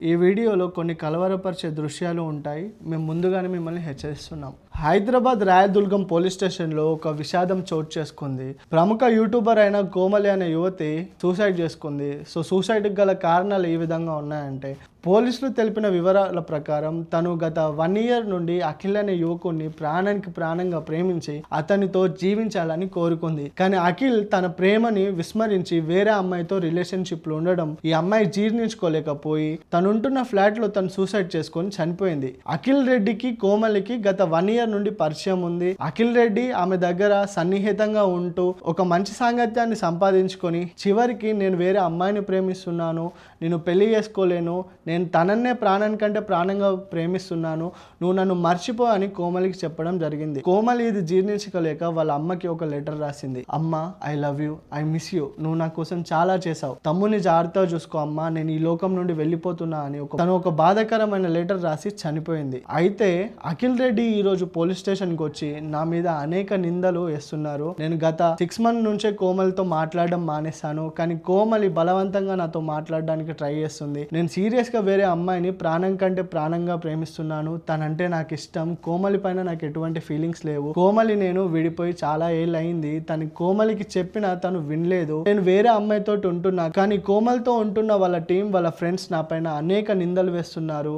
ఈ వీడియోలో కొన్ని కలవరపరిచే దృశ్యాలు ఉంటాయి. మేము ముందుగానే మిమ్మల్ని హెచ్చరిస్తున్నాం. హైదరాబాద్ రాయదుర్గం పోలీస్ స్టేషన్లో ఒక విషాదం చోటు చేసుకుంది. ప్రముఖ యూట్యూబర్ అయిన కోమలి అనే యువతి సూసైడ్ చేసుకుంది. సూసైడ్కి గల కారణాలు ఈ విధంగా ఉన్నాయంటే, పోలీసులు తెలిపిన వివరాల ప్రకారం తను గత 1 year నుండి అఖిల్ అనే యువకుడిని ప్రాణానికి ప్రాణంగా ప్రేమించి అతనితో జీవించాలని కోరుకుంది. కానీ అఖిల్ తన ప్రేమని విస్మరించి వేరే అమ్మాయితో రిలేషన్షిప్లో ఉండడం ఈ అమ్మాయి జీర్ణించుకోలేకపోయి తనుంటున్న ఫ్లాట్లో తను సూసైడ్ చేసుకొని చనిపోయింది. అఖిల్ రెడ్డికి కోమలికి గత 1 year నుండి పరిచయం ఉంది. అఖిల్ రెడ్డి ఆమె దగ్గర సన్నిహితంగా ఉంటూ ఒక మంచి సాంగత్యాన్ని సంపాదించుకొని చివరికి నేను వేరే అమ్మాయిని ప్రేమిస్తున్నాను, నేను పెళ్లి చేసుకోలేను, నేను తనన్నే ప్రాణానికంటే ప్రాణంగా ప్రేమిస్తున్నాను, నువ్వు నన్ను మర్చిపో అని కోమలికి చెప్పడం జరిగింది. కోమలి ఇది జీర్ణించుకోలేక వాళ్ళ అమ్మకి ఒక లెటర్ రాసింది. అమ్మ, I love you, I miss you, నువ్వు నా కోసం చాలా చేసావు, తమ్ముని జాగ్రత్తగా చూసుకో అమ్మ, నేను ఈ లోకం నుండి వెళ్ళిపోతున్నా అని తను ఒక బాధాకరమైన లెటర్ రాసి చనిపోయింది. అయితే అఖిల్ రెడ్డి ఈ రోజు పోలీస్ స్టేషన్కి వచ్చి నా మీద అనేక నిందలు వేస్తున్నారు. నేను గత 6 months నుంచే కోమలితో మాట్లాడడం మానేశాను, కానీ కోమలి బలవంతంగా నాతో మాట్లాడడానికి ట్రై చేస్తుంది. నేను సీరియస్ గా వేరే అమ్మాయిని ప్రాణం కంటే ప్రాణంగా ప్రేమిస్తున్నాను, తనంటే నాకు ఇష్టం, కోమలి పైన నాకు ఎటువంటి ఫీలింగ్స్ లేవు, కోమలి నేను విడిపోయి చాలా ఏళ్ళు అయింది, కోమలికి చెప్పినా తను వినలేదు, నేను వేరే అమ్మాయితో ఉంటున్నా, కానీ కోమలితో ఉంటున్న వాళ్ళ టీం వాళ్ళ ఫ్రెండ్స్ నా పైన అనేక నిందలు వేస్తున్నారు,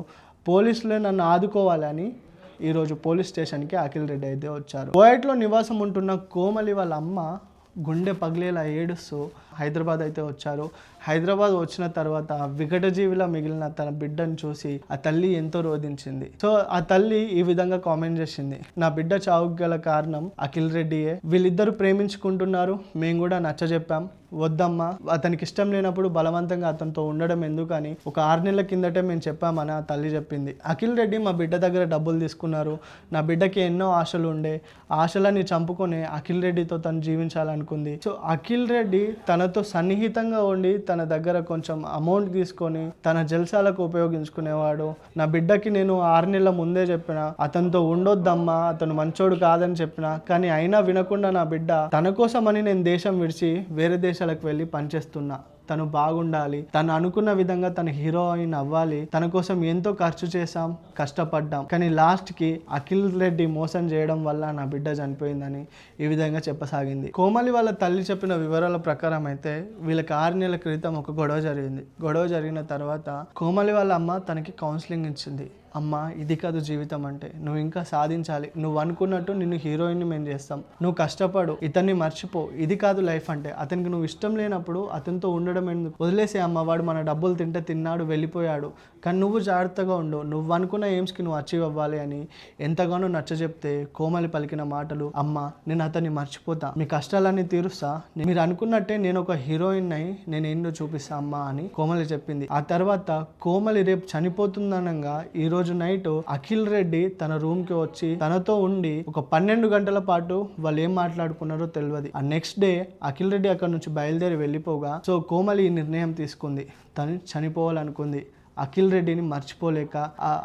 పోలీసులే నన్ను ఆదుకోవాలని ఈరోజు పోలీస్ స్టేషన్కి అఖిల్ రెడ్డి అయితే వచ్చారు. కోయట్లో నివాసం ఉంటున్న కోమలి వాళ్ళ అమ్మ గుండె పగిలేలా ఏడుస్తూ హైదరాబాద్ అయితే వచ్చారు. హైదరాబాద్ వచ్చిన తర్వాత వికటజీవిలా మిగిలిన తన బిడ్డను చూసి ఆ తల్లి ఎంతో రోధించింది. సో ఆ తల్లి ఈ విధంగా కామెంట్ చేసింది, నా బిడ్డ చావుకు గల కారణం అఖిల్ రెడ్డియే, వీళ్ళిద్దరూ ప్రేమించుకుంటున్నారు, మేము కూడా నచ్చజెప్పాం, వద్దమ్మా, అతనికి ఇష్టం లేనప్పుడు బలవంతంగా అతనితో ఉండడం ఎందుకని ఒక 6 నెలల కిందటే మేము చెప్పామని ఆ తల్లి చెప్పింది. అఖిల్ రెడ్డి మా బిడ్డ దగ్గర డబ్బులు తీసుకున్నారు, నా బిడ్డకి ఎన్నో ఆశలు ఉండే, ఆశలని చంపుకొని అఖిల్ రెడ్డితో తను జీవించాలనుకుంది. సో అఖిల్ రెడ్డి తనతో సన్నిహితంగా ఉండి తన దగ్గర కొంచెం అమౌంట్ తీసుకొని తన జల్సాలకు ఉపయోగించుకునేవాడు. నా బిడ్డకి నేను 6 నెలల ముందే చెప్పిన అతనితో ఉండొద్దమ్మా, అతను మంచోడు కాదని చెప్పిన, కానీ అయినా వినకుండా నా బిడ్డ తన కోసమని నేను దేశం విడిచి వేరే దేశాలకు వెళ్ళి పనిచేస్తున్నా, తను బాగుండాలి, తను అనుకున్న విధంగా తన హీరోయిన్ అవ్వాలి, తన కోసం ఎంతో ఖర్చు చేశాం, కష్టపడ్డాం, కానీ లాస్ట్కి అఖిల్ రెడ్డి మోసం చేయడం వల్ల నా బిడ్డ చనిపోయిందని ఈ విధంగా చెప్పసాగింది. కోమలి వాళ్ళ తల్లి చెప్పిన వివరాల ప్రకారం అయితే వీళ్ళకి 6 నెలల క్రితం ఒక గొడవ జరిగింది. గొడవ జరిగిన తర్వాత కోమలి వాళ్ళ అమ్మ తనకి కౌన్సిలింగ్ ఇచ్చింది. అమ్మ, ఇది కాదు జీవితం అంటే, నువ్వు ఇంకా సాధించాలి, నువ్వు అనుకున్నట్టు నిన్ను హీరోయిన్ని మేము చేస్తాం, నువ్వు కష్టపడు, ఇతన్ని మర్చిపో, ఇది కాదు లైఫ్ అంటే, అతనికి నువ్వు ఇష్టం లేనప్పుడు అతనితో ఉండడం ఎందుకు, వదిలేసే అమ్మ, వాడు మన డబ్బులు తింటే తిన్నాడు వెళ్ళిపోయాడు, కానీ నువ్వు జాగ్రత్తగా ఉండు, నువ్వు అనుకున్న ఎయిమ్స్కి నువ్వు అచీవ్ అవ్వాలి అని ఎంతగానో నచ్చజెప్తే కోమలి పలికిన మాటలు, అమ్మ, నేను అతన్ని మర్చిపోతా, మీ కష్టాలన్నీ తీరుస్తా, మీరు అనుకున్నట్టే నేను ఒక హీరోయిన్ అయి నేను ఏంటో చూపిస్తా అమ్మ అని కోమలి చెప్పింది. ఆ తర్వాత కోమలి రేపు చనిపోతుందనగా ఈరోజు నైట్ అఖిల్ రెడ్డి తన రూమ్ కి వచ్చి తనతో ఉండి ఒక 12 గంటల పాటు వాళ్ళు ఏం మాట్లాడుకున్నారో తెలియదు. ఆ నెక్స్ట్ డే అఖిల్ రెడ్డి అక్కడ నుంచి బయలుదేరి వెళ్ళిపోగా సో కోమలి ఈ నిర్ణయం తీసుకుంది, తను చనిపోవాలనుకుంది. అఖిల్ రెడ్డిని మర్చిపోలేక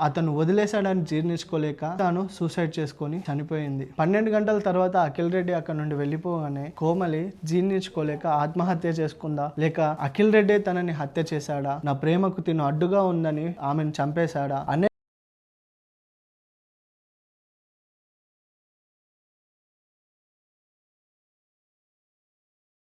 అతను వదిలేశాడని జీర్ణించుకోలేక తాను సూసైడ్ చేసుకొని చనిపోయింది. 12 గంటల తర్వాత అఖిల్ రెడ్డి అక్కడ నుండి వెళ్ళిపోగానే కోమలి జీర్ణించుకోలేక ఆత్మహత్య చేసుకుందా, లేక అఖిల్ రెడ్డి తనని హత్య చేశాడా, నా ప్రేమకు తిను అడ్డుగా ఉందని ఆమెను చంపేశాడా అనే